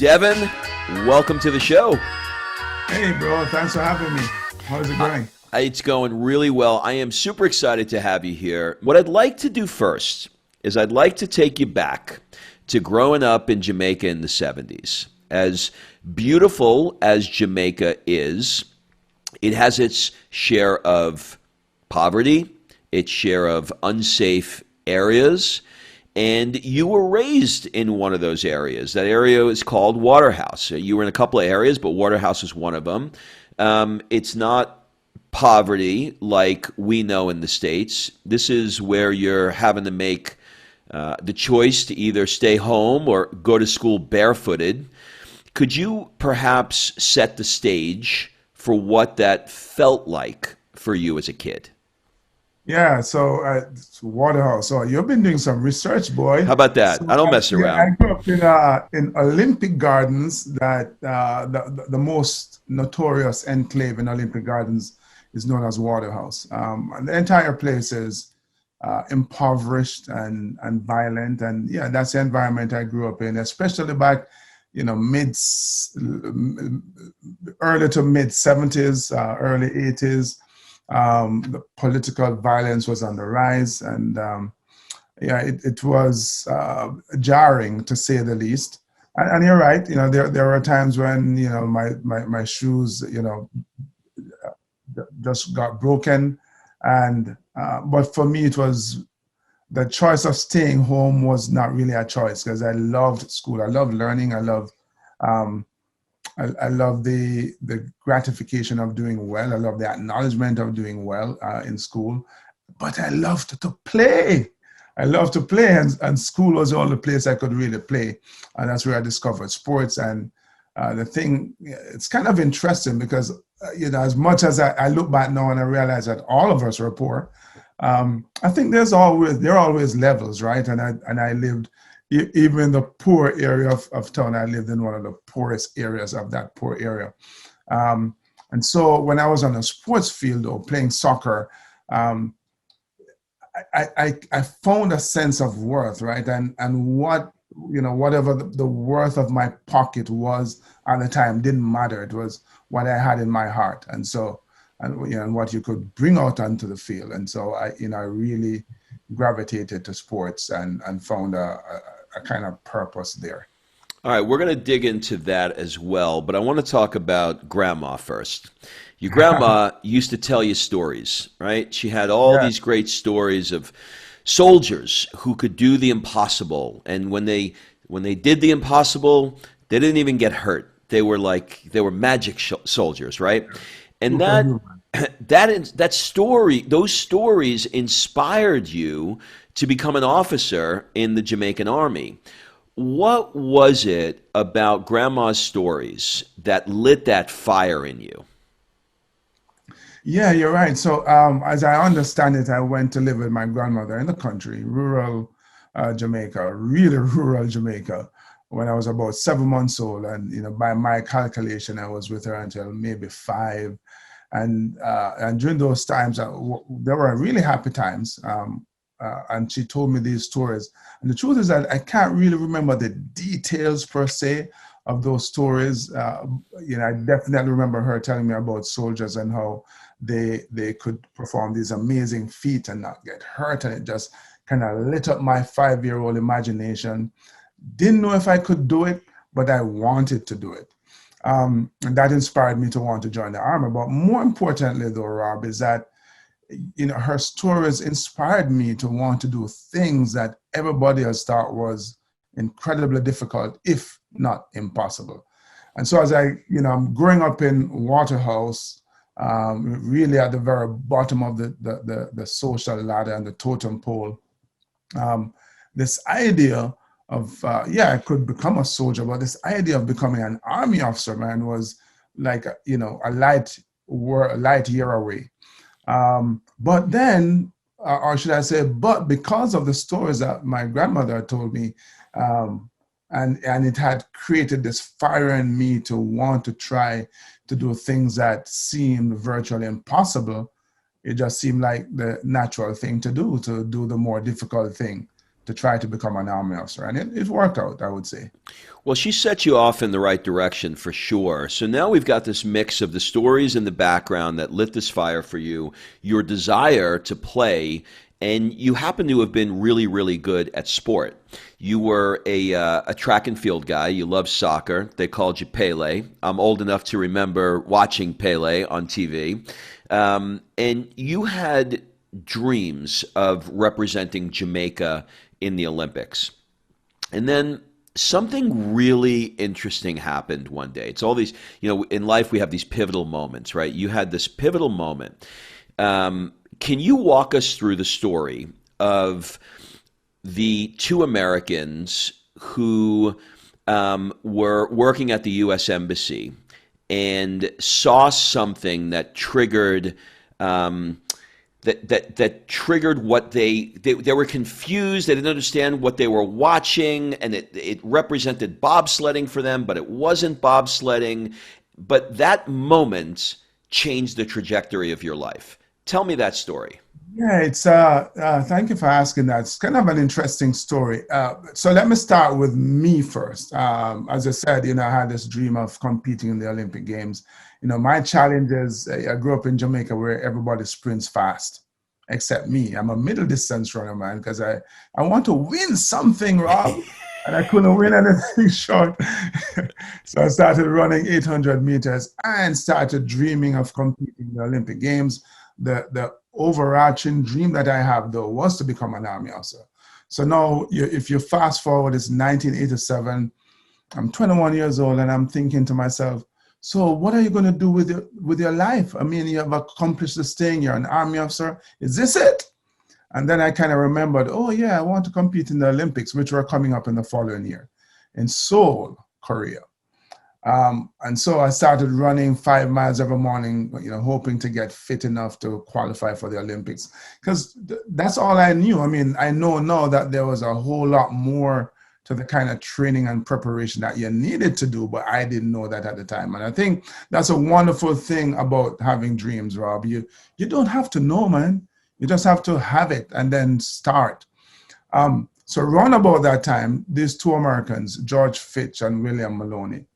Devon, welcome to the show. Hey, bro. Thanks for having me. How's it going? It's going really well. I am super excited to have you here. What I'd like to do first is I'd like to take you back to growing up in Jamaica in the 70s. As beautiful as Jamaica is, it has its share of poverty, its share of unsafe areas, and you were raised in one of those areas. That area is called Waterhouse. You were in a couple of areas, but Waterhouse is one of them. It's not poverty like we know in the States. This is where you're having to make the choice to either stay home or go to school barefooted. Could you perhaps set the stage for what that felt like for you as a kid? Yeah, so Waterhouse. So you've been doing some research, boy. How about that? So I don't mess yeah, I around. grew up in Olympic Gardens. That the most notorious enclave in Olympic Gardens is known as Waterhouse. And the entire place is impoverished and violent, and yeah, that's the environment I grew up in, especially back, mid early to mid 70s, early 80s. The political violence was on the rise, and yeah, it was jarring to say the least. And you're right. There were times when my shoes just got broken, and but for me it was the choice of staying home was not really a choice because I loved school. I loved learning. Um, I love the gratification of doing well. I love the acknowledgement of doing well in school, but I loved to play. I love to play, and school was the only place I could really play, and that's where I discovered sports. And the thing, it's kind of interesting because as much as I look back now and I realize that all of us were poor, I think there are always levels, right? And I lived even in the poor area of town. I lived in one of the poorest areas of that poor area. And so when I was on a sports field or playing soccer, um, I found a sense of worth, right? And whatever the worth of my pocket was at the time didn't matter. It was what I had in my heart. And so, and what you could bring out onto the field. And so I really gravitated to sports and found a kind of purpose there. All right, we're going to dig into that as well, but I want to talk about grandma first. Your grandma used to tell you stories, right? She had all Yeah. these great stories of soldiers who could do the impossible, and when they did the impossible, they didn't even get hurt. They were magic soldiers, right? And that Superhuman. that story, those stories inspired you to become an officer in the Jamaican Army. What was it about grandma's stories that lit that fire in you? Yeah, you're right. So, as I understand it, I went to live with my grandmother in the country, rural Jamaica, really rural Jamaica, when I was about 7 months old. And by my calculation, I was with her until maybe five. And during those times, there were really happy times. And she told me these stories. And the truth is that I can't really remember the details per se of those stories. I definitely remember her telling me about soldiers and how they could perform these amazing feats and not get hurt. And it just kind of lit up my 5-year-old imagination. Didn't know if I could do it, but I wanted to do it. And that inspired me to want to join the army. But more importantly, though, Rob, is that her stories inspired me to want to do things that everybody else thought was incredibly difficult, if not impossible. And so as I'm growing up in Waterhouse, really at the very bottom of the social ladder and the totem pole, um, this idea of I could become a soldier, but this idea of becoming an army officer, man, was like a light year away. But then, or should I say, but because of the stories that my grandmother told me, um, and it had created this fire in me to want to try to do things that seemed virtually impossible. It just seemed like the natural thing to do the more difficult thing. to try to become an army officer. And it worked out, I would say. Well, she set you off in the right direction for sure. So now we've got this mix of the stories in the background that lit this fire for you, your desire to play, and you happen to have been really, really good at sport. You were a track and field guy. You loved soccer. They called you Pele. I'm old enough to remember watching Pele on TV. And you had dreams of representing Jamaica in the Olympics. And then something really interesting happened one day. It's all these, in life we have these pivotal moments, right? You had this pivotal moment. Can you walk us through the story of the two Americans who were working at the U.S. Embassy and saw something that triggered that triggered what they were confused. They didn't understand what they were watching, and it represented bobsledding for them, but it wasn't bobsledding. But that moment changed the trajectory of your life. Tell me that story. Yeah, it's thank you for asking that. It's kind of an interesting story. So let me start with me first. As I said, I had this dream of competing in the Olympic Games. My challenge is I grew up in Jamaica where everybody sprints fast, except me. I'm a middle distance runner, man, because I want to win something, Rob, and I couldn't win anything short. So I started running 800 meters and started dreaming of competing in the Olympic Games. The overarching dream that I have, though, was to become an army officer. So now, if you fast forward, it's 1987. I'm 21 years old, and I'm thinking to myself, so what are you going to do with your life? I mean, you have accomplished this thing. You're an army officer. Is this it? And then I kind of remembered, oh, yeah, I want to compete in the Olympics, which were coming up in the following year in Seoul, Korea. And so I started running 5 miles every morning, hoping to get fit enough to qualify for the Olympics, because that's all I knew. I mean, I know now that there was a whole lot more to the kind of training and preparation that you needed to do, but I didn't know that at the time. And I think that's a wonderful thing about having dreams, Rob. You don't have to know, man. You just have to have it and then start. So around about that time, these two Americans, George Fitch and William Maloney,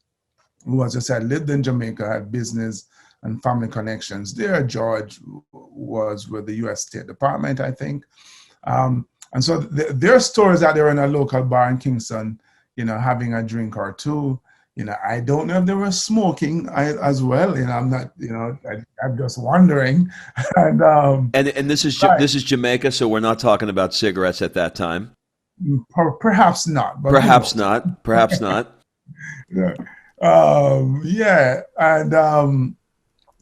who, as I said, lived in Jamaica, had business and family connections there. George was with the U.S. State Department, I think. And so their stories that they were in a local bar in Kingston, having a drink or two. I don't know if they were smoking as well. I'm not, I'm just wondering. And this is this is Jamaica, so we're not talking about cigarettes at that time. Perhaps not. But perhaps not. Perhaps not. Yeah. And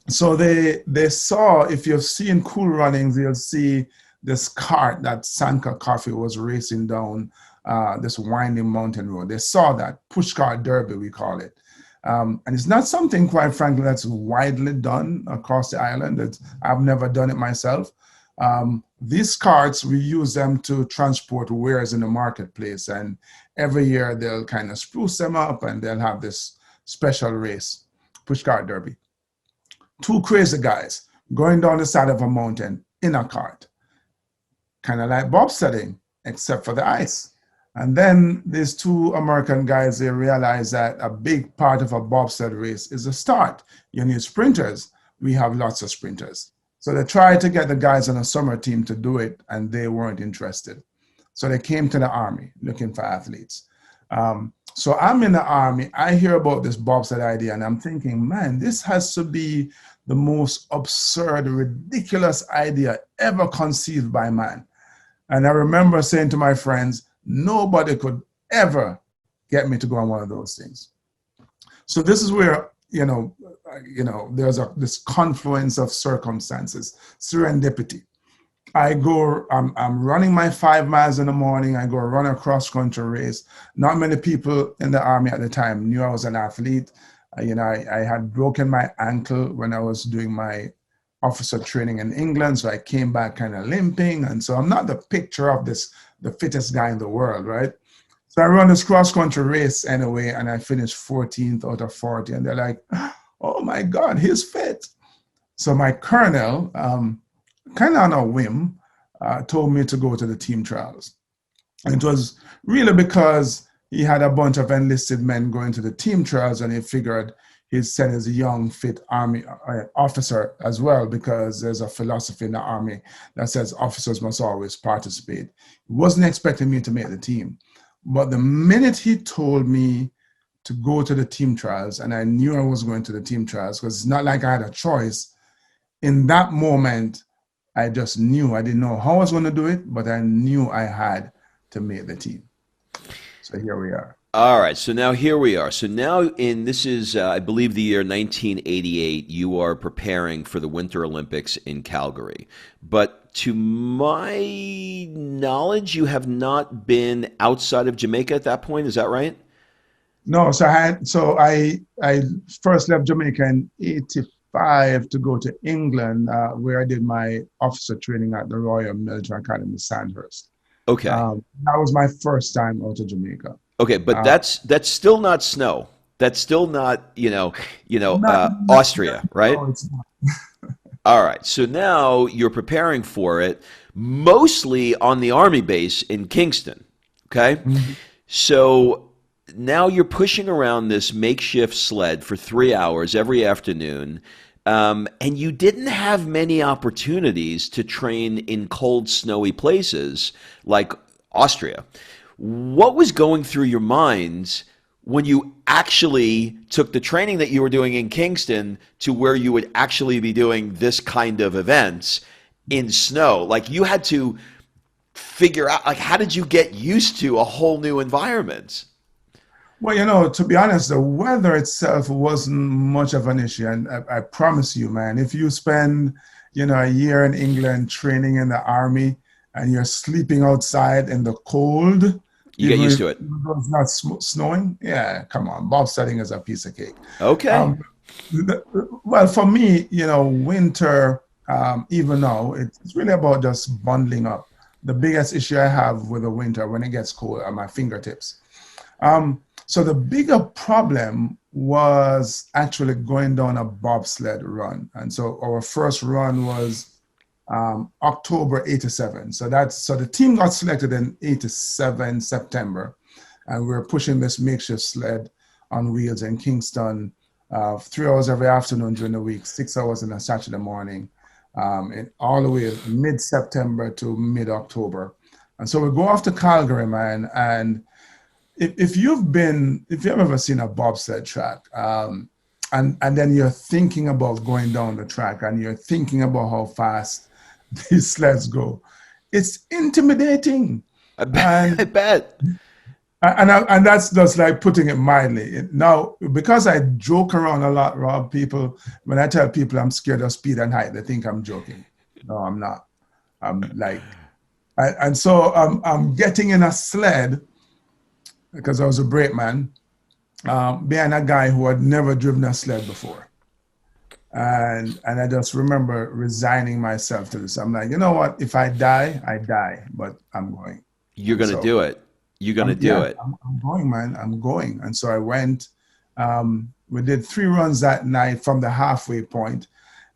so they saw, if you've seen Cool Runnings, you'll see this cart that Sanka Coffee was racing down this winding mountain road. They saw that, Pushkar Derby, we call it. And it's not something, quite frankly, that's widely done across the island. I've never done it myself. These carts, we use them to transport wares in the marketplace. And every year they'll kind of spruce them up and they'll have this special race, Pushkar Derby. Two crazy guys going down the side of a mountain in a cart, kind of like bobsledding, except for the ice. And then these two American guys, they realize that a big part of a bobsled race is the start. You need sprinters. We have lots of sprinters. So they tried to get the guys on a summer team to do it, and they weren't interested. So they came to the Army looking for athletes. So I'm in the Army. I hear about this bobsled idea, and I'm thinking, man, this has to be the most absurd, ridiculous idea ever conceived by man. And I remember saying to my friends, nobody could ever get me to go on one of those things. So this is where, there's this confluence of circumstances, serendipity. I'm running my 5 miles in the morning. I go run a cross-country race. Not many people in the Army at the time knew I was an athlete. I had broken my ankle when I was doing my officer training in England, so I came back kind of limping. And so I'm not the picture of the fittest guy in the world, right? So I run this cross-country race anyway, and I finished 14th out of 40. And they're like, oh my God, he's fit. So my colonel, kind of on a whim, told me to go to the team trials. And it was really because he had a bunch of enlisted men going to the team trials, and he figured he'd send his young, fit Army officer as well, because there's a philosophy in the Army that says officers must always participate. He wasn't expecting me to make the team. But the minute he told me to go to the team trials, and I knew I was going to the team trials, because it's not like I had a choice, in that moment, I just knew. I didn't know how I was going to do it, but I knew I had to make the team. So here we are. All right, so now here we are. So now this is, I believe, the year 1988. You are preparing for the Winter Olympics in Calgary. But to my knowledge, you have not been outside of Jamaica at that point. Is that right? No, so I first left Jamaica in '85 to go to England, where I did my officer training at the Royal Military Academy, Sandhurst. Okay. That was my first time out of Jamaica. Okay, but that's still not snow. That's still not, Not, Austria, right? no, it's not. All right. So now you're preparing for it, mostly on the Army base in Kingston. Okay. Mhm. So now you're pushing around this makeshift sled for 3 hours every afternoon, and you didn't have many opportunities to train in cold, snowy places like Austria. What was going through your minds when you actually took the training that you were doing in Kingston to where you would actually be doing this kind of events in snow? Like, you had to figure out, like, how did you get used to a whole new environment? Well, to be honest, the weather itself wasn't much of an issue. And I promise you, man, if you spend, a year in England training in the army and you're sleeping outside in the cold, You get used to it. even though it's not snowing, yeah, come on, bobsledding is a piece of cake. Okay. Um, well, for me, winter, even now, it's really about just bundling up. The biggest issue I have with the winter when it gets cold are my fingertips. So the bigger problem was actually going down a bobsled run. And so our first run was October '87. So the team got selected in '87 September, and we were pushing this makeshift sled on wheels in Kingston, 3 hours every afternoon during the week, 6 hours in a Saturday morning, and all the way mid-September to mid-October. And so we go off to Calgary, man, and if you've ever seen a bobsled track, and then you're thinking about going down the track and you're thinking about how fast these sleds go, it's intimidating. I bet. And I bet. and that's just like putting it mildly. Now, because I joke around a lot, Rob, when I tell people I'm scared of speed and height, they think I'm joking. No, I'm not. I'm like, and so I'm getting in a sled because I was a brake man, being a guy who had never driven a sled before. And I just remember resigning myself to this. I'm like, you know what? If I die, I die, but I'm going. You're And going to so do it. You're going to do yeah, it. I'm going, man. I'm going. And so I went. We did 3 runs that night from the halfway point.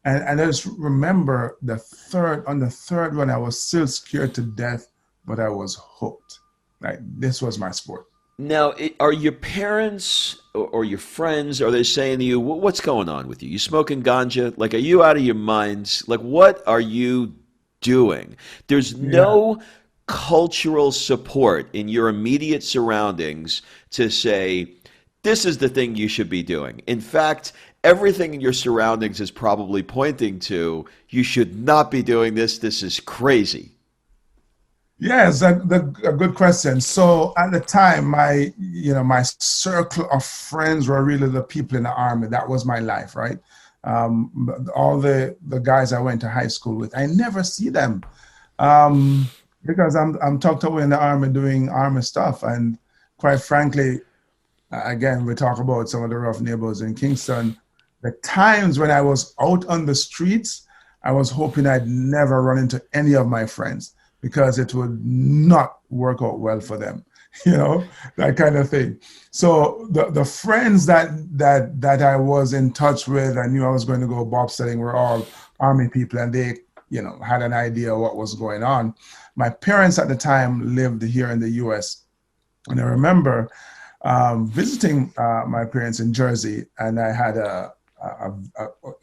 And I just remember on the third run, I was still scared to death, but I was hooked. Like, this was my sport. Now, are your parents or your friends, are they saying to you, what's going on with you? You smoking ganja? Like, are you out of your minds? Like, what are you doing? There's Yeah. no cultural support in your immediate surroundings to say, this is the thing you should be doing. In fact, everything in your surroundings is probably pointing to, you should not be doing this. This is crazy. Yes, a good question. So at the time, my circle of friends were really the people in the army. That was my life, right? All the guys I went to high school with, I never see them, because I'm tucked away in the army doing army stuff. And quite frankly, again, we talk about some of the rough neighborhoods in Kingston. The times when I was out on the streets, I was hoping I'd never run into any of my friends, because it would not work out well for them, that kind of thing. So the friends that I was in touch with, I knew I was going to go bobsledding, were all army people, and they had an idea what was going on. My parents at the time lived here in the U.S. And I remember visiting my parents in Jersey, and I had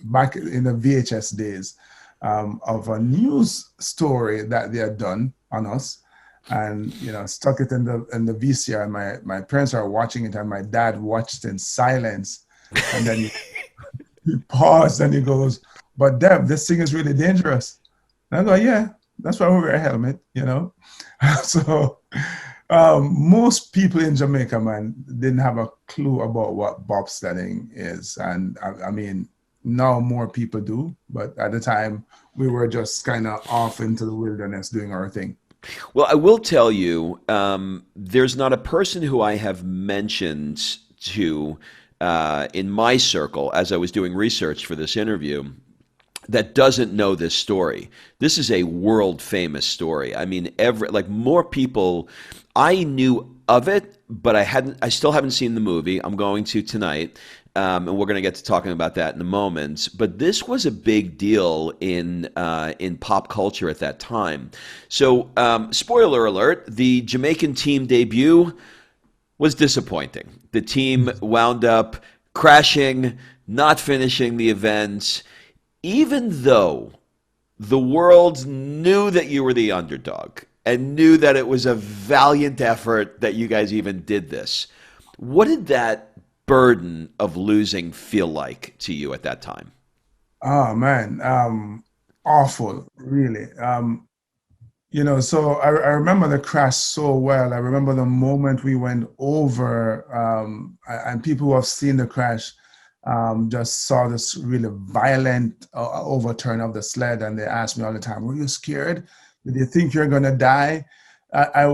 back in the VHS days of a news story that they had done on us, and stuck it in the VCR. And my parents are watching it, and my dad watched in silence, and then he paused and he goes, "But Deb, this thing is really dangerous." And I go, "Yeah, that's why we wear a helmet, So most people in Jamaica, man, didn't have a clue about what bobsledding is. And I mean, now more people do, but at the time we were just kind of off into the wilderness doing our thing. Well, I will tell you, there's not a person who I have mentioned to in my circle as I was doing research for this interview that doesn't know this story. This is a world famous story. I mean, more people, I knew of it, but I still haven't seen the movie. I'm going to tonight. And we're going to get to talking about that in a moment. But this was a big deal in pop culture at that time. So, spoiler alert: the Jamaican team debut was disappointing. The team wound up crashing, not finishing the event, even though the world knew that you were the underdog and knew that it was a valiant effort that you guys even did this. What did that burden of losing feel like to you at that time? Oh man, awful, really. So I remember the crash so well. I remember the moment we went over, and people who have seen the crash just saw this really violent overturn of the sled, and they asked me all the time, "Were you scared? Did you think you're gonna die?" I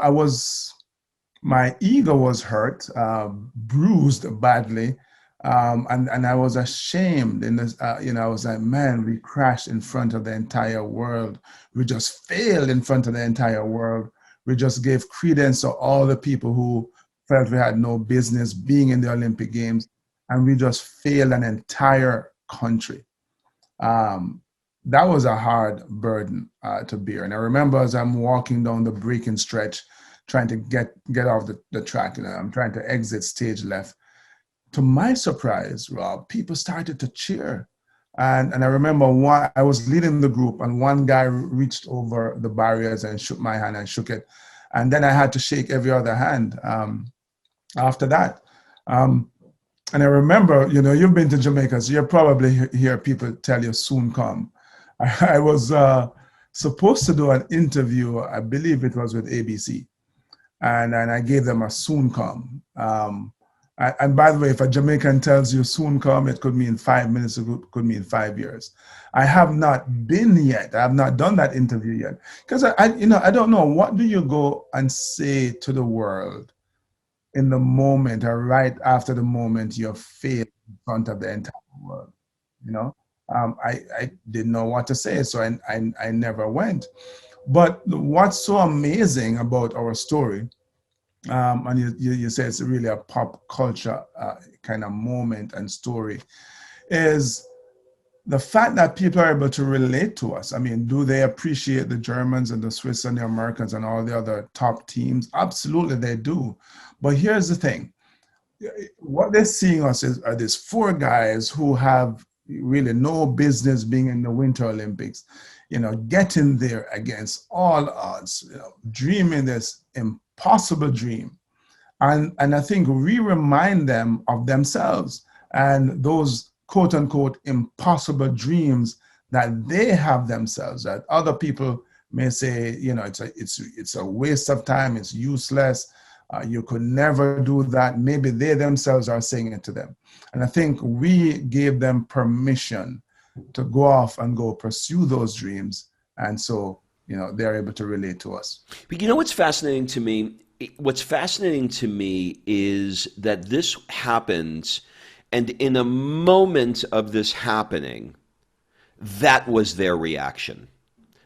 was, my ego was hurt, bruised badly, and I was ashamed. In this, I was like, "Man, we crashed in front of the entire world. We just failed in front of the entire world. We just gave credence to all the people who felt we had no business being in the Olympic Games, and we just failed an entire country." That was a hard burden to bear. And I remember as I'm walking down the braking stretch, trying to get off the track, I'm trying to exit stage left. To my surprise, Rob, people started to cheer. And I remember I was leading the group, and one guy reached over the barriers and shook my hand and shook it. And then I had to shake every other hand after that. And I remember, you've been to Jamaica, so you probably hear people tell you soon come. I was supposed to do an interview, I believe it was with ABC, and I gave them a soon come. And by the way, if a Jamaican tells you soon come, it could mean 5 minutes, it could mean 5 years. I have not been yet. I have not done that interview yet. Because I don't know, what do you go and say to the world in the moment or right after the moment you're failed in front of the entire world? I didn't know what to say, so I never went. But what's so amazing about our story, and you say it's really a pop culture kind of moment and story, is the fact that people are able to relate to us. I mean, do they appreciate the Germans and the Swiss and the Americans and all the other top teams? Absolutely, they do. But here's the thing. What they're seeing us are these four guys who have really no business being in the Winter Olympics, getting there against all odds, dreaming this impossible dream. And I think we remind them of themselves and those quote unquote impossible dreams that they have themselves, that other people may say, it's a waste of time, it's useless, you could never do that. Maybe they themselves are saying it to them. And I think we gave them permission to go off and go pursue those dreams. And so, they're able to relate to us. But what's fascinating to me? What's fascinating to me is that this happens, and in a moment of this happening, that was their reaction.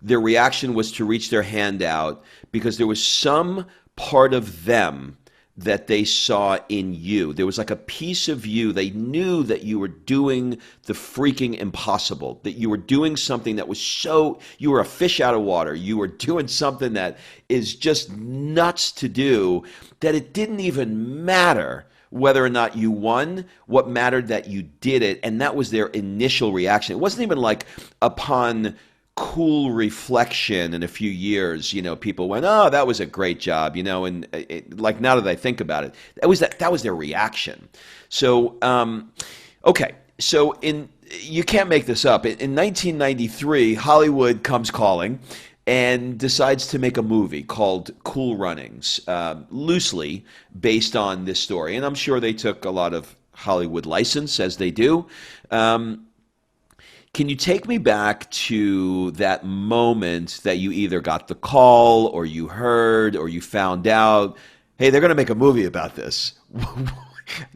Their reaction was to reach their hand out because there was some part of them that they saw in you? There was like a piece of you. They knew that you were doing the freaking impossible, that you were doing something that was so, you were a fish out of water. You were doing something that is just nuts to do, that it didn't even matter whether or not you won. What mattered that you did it. And that was their initial reaction. It wasn't even like upon cool reflection in a few years, people went, "Oh, that was a great job," and like now that I think about it, that was their reaction. So, okay, so you can't make this up. In 1993, Hollywood comes calling and decides to make a movie called Cool Runnings, loosely based on this story, and I'm sure they took a lot of Hollywood license, as they do. Can you take me back to that moment that you either got the call or you heard or you found out, hey, they're going to make a movie about this?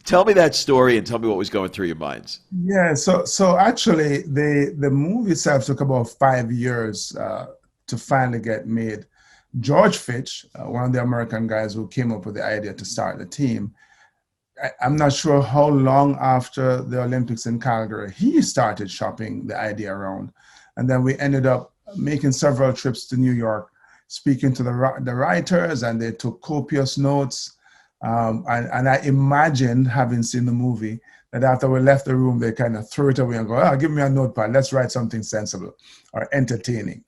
Tell me that story and tell me what was going through your minds. Yeah, so actually, the movie itself took about 5 years to finally get made. George Fitch, one of the American guys who came up with the idea to start the team, I'm not sure how long after the Olympics in Calgary he started shopping the idea around. And then we ended up making several trips to New York, speaking to the writers, and they took copious notes. And I imagined, having seen the movie, that after we left the room, they kind of threw it away and go, give me a notepad, let's write something sensible or entertaining.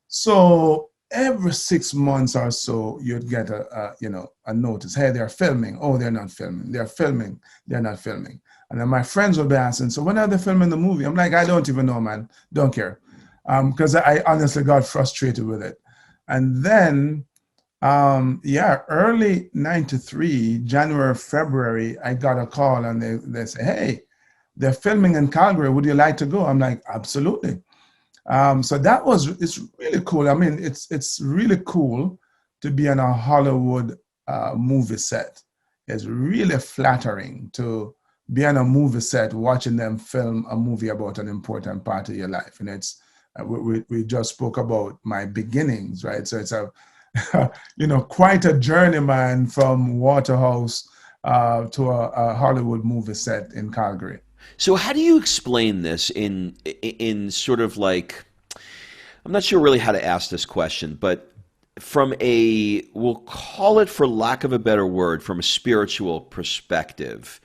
So every 6 months or so, you'd get a notice. Hey, they're filming. Oh, they're not filming. They're filming. They're not filming. And then my friends would be asking, so when are they filming the movie? I'm like, I don't even know, man. Don't care. Because I honestly got frustrated with it. And then, early 93, January, February, I got a call and they say, hey, they're filming in Calgary. Would you like to go? I'm like, absolutely. So it's really cool. I mean, it's really cool to be on a Hollywood movie set. It's really flattering to be on a movie set, watching them film a movie about an important part of your life. And it's, we just spoke about my beginnings, right? So it's quite a journey, man, from Waterhouse to a Hollywood movie set in Calgary. So how do you explain this in sort of like, I'm not sure really how to ask this question, but from we'll call it, for lack of a better word, from a spiritual perspective,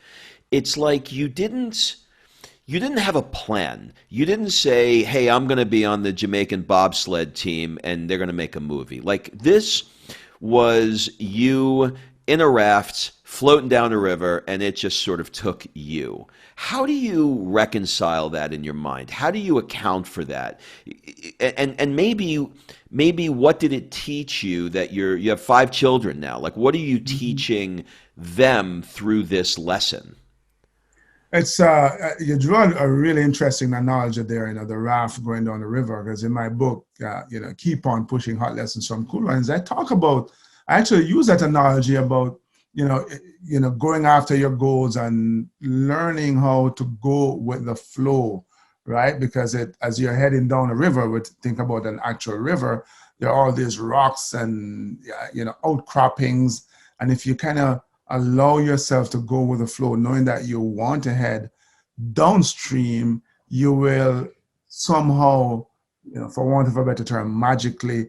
it's like you didn't have a plan. You didn't say, hey, I'm going to be on the Jamaican bobsled team and they're going to make a movie. Like, this was you in a raft floating down a river, and it just sort of took you. How do you reconcile that in your mind? How do you account for that? And maybe what did it teach you that you have 5 children now? Like, what are you teaching them through this lesson? It's you drew a really interesting analogy there, the raft going down the river. Because in my book, Keep On Pushing: Hot Lessons from Cool Runnings, I actually use that analogy about going after your goals and learning how to go with the flow, right? Because as you're heading down a river, we think about an actual river, there are all these rocks and outcroppings, and if you kind of allow yourself to go with the flow, knowing that you want to head downstream, you will somehow, for want of a better term, magically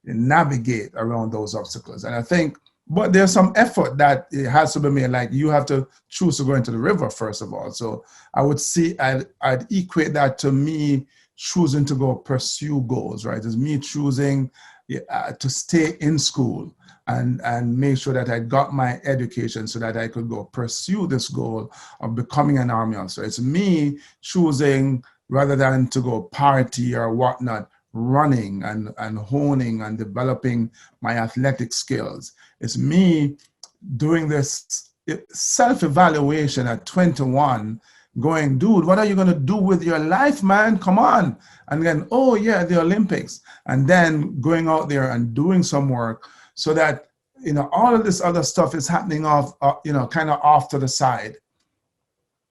navigate around those obstacles. And I think, but there's some effort that it has to be made. Like, you have to choose to go into the river, first of all. So I would see, I'd equate that to me choosing to go pursue goals, right? It's me choosing to stay in school and make sure that I got my education so that I could go pursue this goal of becoming an army officer. It's me choosing, rather than to go party or whatnot, running and honing and developing my athletic skills. It's me doing this self-evaluation at 21, going, dude, what are you going to do with your life, man? Come on. And then, oh yeah, the Olympics. And then going out there and doing some work so that, all of this other stuff is happening off, kind of off to the side.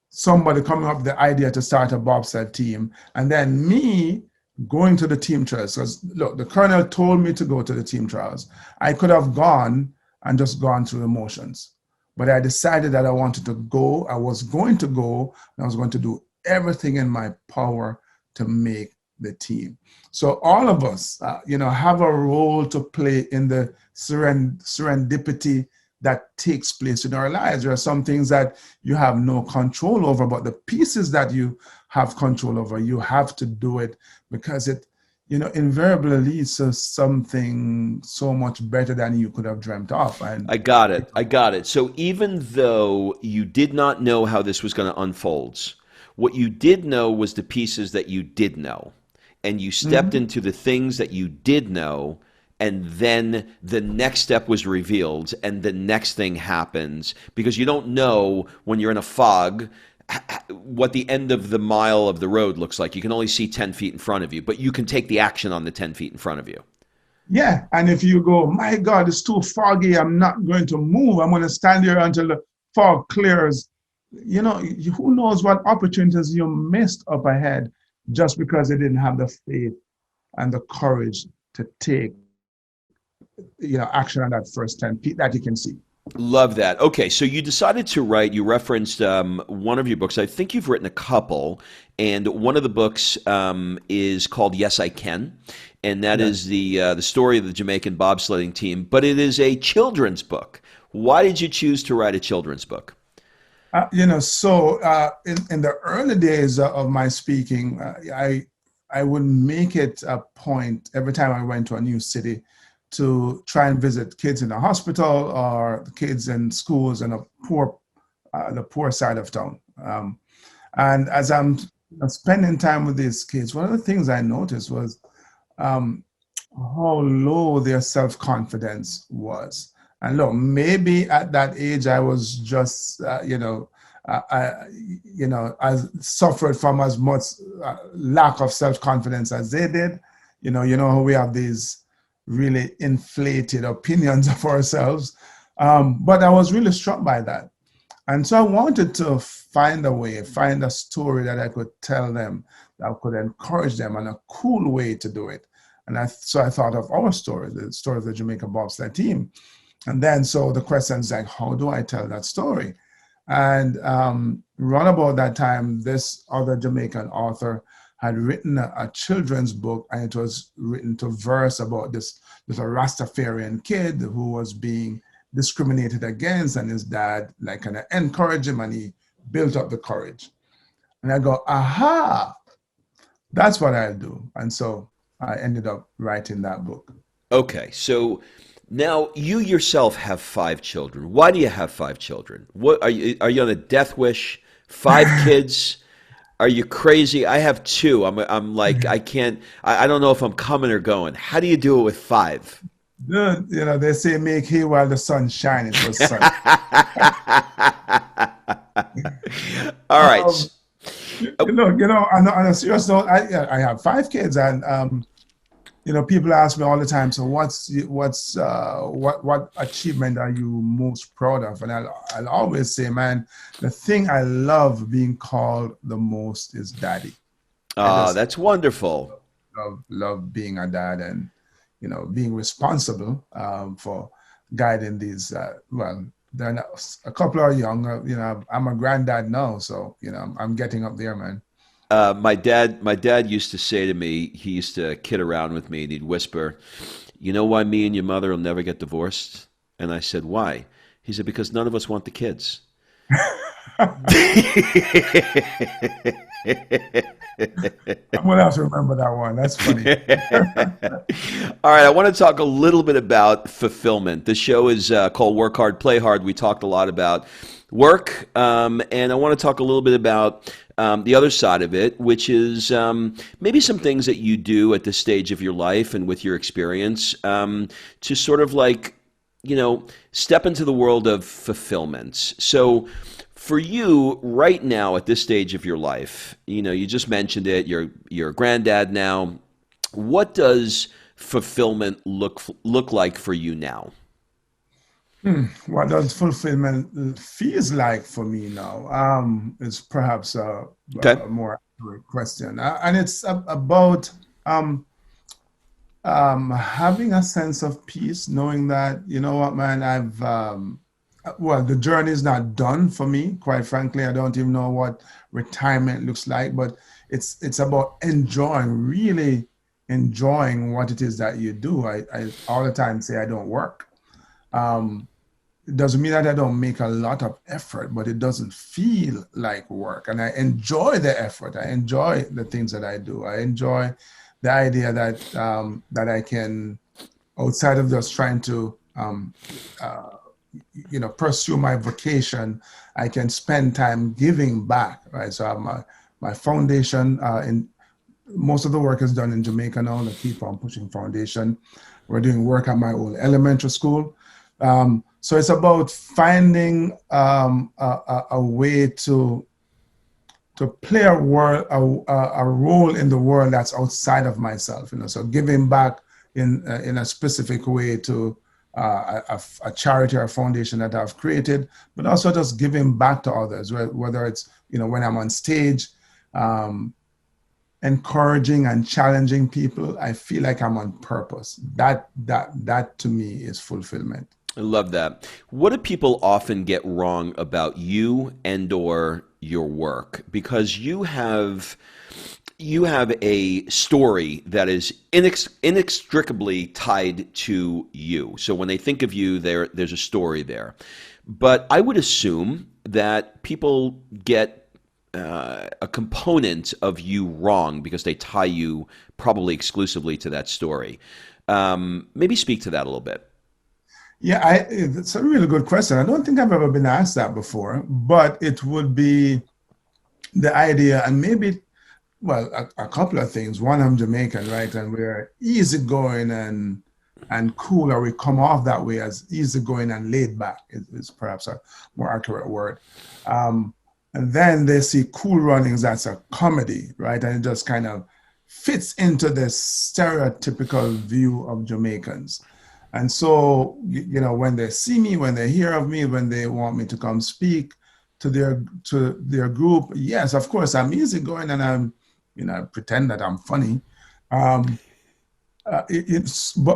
Somebody coming up with the idea to start a bobsled team. And then me going to the team trials. Because look, the colonel told me to go to the team trials. I could have gone and just gone through the motions. But I decided that I wanted to go. I was going to go, and I was going to do everything in my power to make the team. So all of us, have a role to play in the serendipity that takes place in our lives. There are some things that you have no control over, but the pieces that you have control over, you have to do it because it, invariably leads to something so much better than you could have dreamt of. And I got it. I got it. So even though you did not know how this was going to unfold, what you did know was the pieces that you did know. And you stepped into the things that you did know, and then the next step was revealed, and the next thing happens, because you don't know when you're in a fog what the end of the mile of the road looks like. You can only see 10 feet in front of you, but you can take the action on the 10 feet in front of you. Yeah, and if you go, my God, it's too foggy, I'm not going to move, I'm going to stand here until the fog clears, who knows what opportunities you missed up ahead just because they didn't have the faith and the courage to take, action on that first 10 feet that you can see. Love that. Okay, so you decided to write. You referenced one of your books. I think you've written a couple, and one of the books is called "Yes, I Can," and that is the story of the Jamaican bobsledding team. But it is a children's book. Why did you choose to write a children's book? In the early days of my speaking, I would make it a point every time I went to a new city to try and visit kids in a hospital or kids in schools in the poor side of town. And as I'm spending time with these kids, one of the things I noticed was how low their self-confidence was. And look, maybe at that age I was just, I suffered from as much lack of self-confidence as they did. How we have these really inflated opinions of ourselves. But I was really struck by that. And so I wanted to find a story that I could tell them, that could encourage them, and a cool way to do it. And so I thought of our story, the story of the Jamaican bobsled team. And then so the question is like, how do I tell that story? And run about that time, this other Jamaican author had written a children's book, and it was written to verse about this little Rastafarian kid who was being discriminated against, and his dad kind of encouraged him, and he built up the courage. And I go, aha, that's what I'll do. And so I ended up writing that book. Okay, so now you yourself have 5 children. Why do you have 5 children? What are you on a death wish? 5 kids? Are you crazy? I have 2. I'm like, I can't. I don't know if I'm coming or going. How do you do it with 5? Good. They say make hay while the sun's shining. For sun. All right. On a serious note, I have 5 kids, and people ask me all the time. So what achievement are you most proud of? And I'll always say, man, the thing I love being called the most is daddy. Oh, that's wonderful. Love being a dad, and being responsible for guiding these. Then a couple are young. I'm a granddad now, so I'm getting up there, man. My dad used to say to me, he used to kid around with me, and he'd whisper, "You know why me and your mother will never get divorced?" And I said, "Why?" He said, "Because none of us want the kids." I'm gonna have to remember that one. That's funny. All right, I want to talk a little bit about fulfillment. The show is called Work Hard, Play Hard. We talked a lot about work, and I want to talk a little bit about the other side of it, which is maybe some things that you do at this stage of your life and with your experience to sort of step into the world of fulfillment. So for you right now at this stage of your life, you just mentioned it, you're a granddad now. What does fulfillment look like for you now? What does fulfillment feels like for me now? Is perhaps a more accurate question, and it's about Having a sense of peace, knowing that, you know what, man, well, the journey is not done for me. Quite frankly, I don't even know what retirement looks like, but it's about enjoying, really enjoying what it is that you do. I all the time say I don't work. Um, it doesn't mean that I don't make a lot of effort, but it doesn't feel like work. And I enjoy the effort. I enjoy the things that I do. I enjoy the idea that I can, outside of just trying to uh, pursue my vocation, I can spend time giving back, right? So I have my foundation, in most of the work is done in Jamaica now, the Keep On Pushing Foundation. We're doing work at my old elementary school. So it's about finding a way to play a role in the world that's outside of myself, so giving back in a specific way to a charity or a foundation that I've created, but also just giving back to others, whether it's when I'm on stage, encouraging and challenging people. I feel like I'm on purpose. That to me is fulfillment. I love that. What do people often get wrong about you and or your work? Because you have a story that is inextricably tied to you. So when they think of you, there's a story there. But I would assume that people get a component of you wrong because they tie you probably exclusively to that story. Maybe speak to that a little bit. Yeah, it's a really good question. I don't think I've ever been asked that before, but it would be the idea, and maybe, well, a couple of things. One, I'm Jamaican, right? And we're easygoing and cool, or we come off that way as easygoing and laid back is perhaps a more accurate word. And then they see Cool Runnings, that's a comedy, right? And it just kind of fits into this stereotypical view of Jamaicans. And so, when they see me, when they hear of me, when they want me to come speak to their group, yes, of course, I'm easygoing and I pretend that I'm funny. But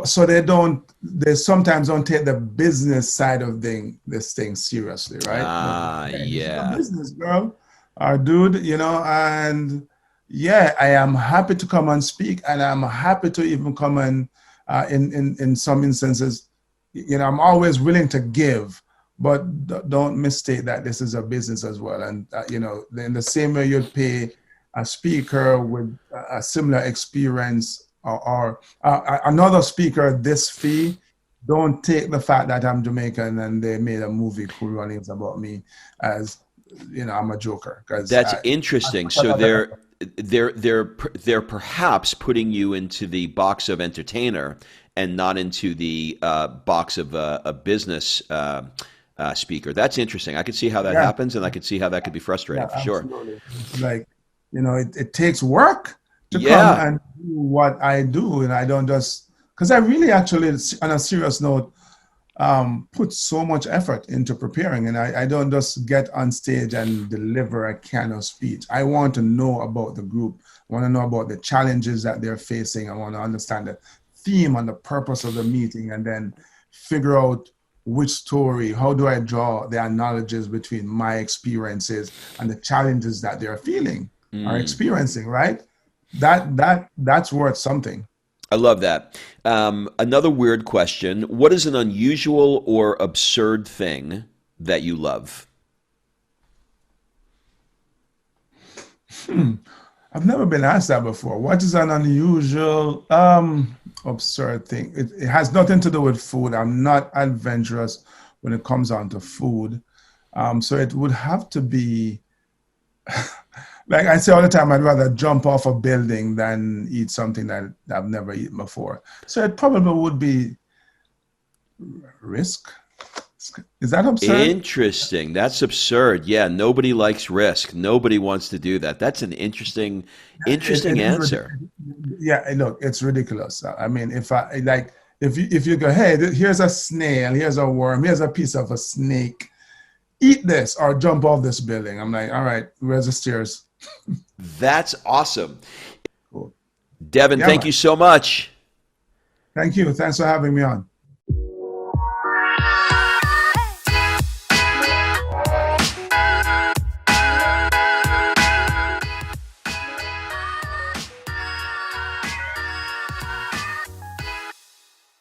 so they sometimes don't take the business side of this thing seriously, right? Hey, this is a Yeah. business, girl, or dude, and yeah, I am happy to come and speak, and I'm happy to even come and in some instances, I'm always willing to give, but don't mistake that this is a business as well. And in the same way you'd pay a speaker with a similar experience or another speaker this fee, don't take the fact that I'm Jamaican and they made a movie, Cool Runnings, about me as I'm a joker, because That's interesting. So they're perhaps putting you into the box of entertainer and not into the box of a business speaker. That's interesting. I could see how that yeah. happens, and I could see how that could be frustrating Yeah, for sure. absolutely. It's like, it takes work to come Yeah. and do what I do. And I don't just, because I really actually, on a serious note, put so much effort into preparing. And I don't just get on stage and deliver a kind of speech. I want to know about the group. I want to know about the challenges that they're facing. I want to understand the theme and the purpose of the meeting, and then figure out which story, how do I draw the analogies between my experiences and the challenges that they're feeling or experiencing, right? That's worth something. I love that. Another weird question. What is an unusual or absurd thing that you love? I've never been asked that before. What is an unusual, absurd thing? It has nothing to do with food. I'm not adventurous when it comes on to food. So it would have to be, like I say all the time, I'd rather jump off a building than eat something that I've never eaten before. So it probably would be risk. Is that absurd? Interesting. That's absurd. Yeah, nobody likes risk. Nobody wants to do that. That's an interesting It is answer. yeah, look, it's ridiculous. I mean, if you go, hey, here's a snail, here's a worm, here's a piece of a snake, eat this or jump off this building. I'm like, all right, where's the stairs? That's awesome. Cool. Devon, Yeah, thank you man. so much. Thank you. Thanks for having me on.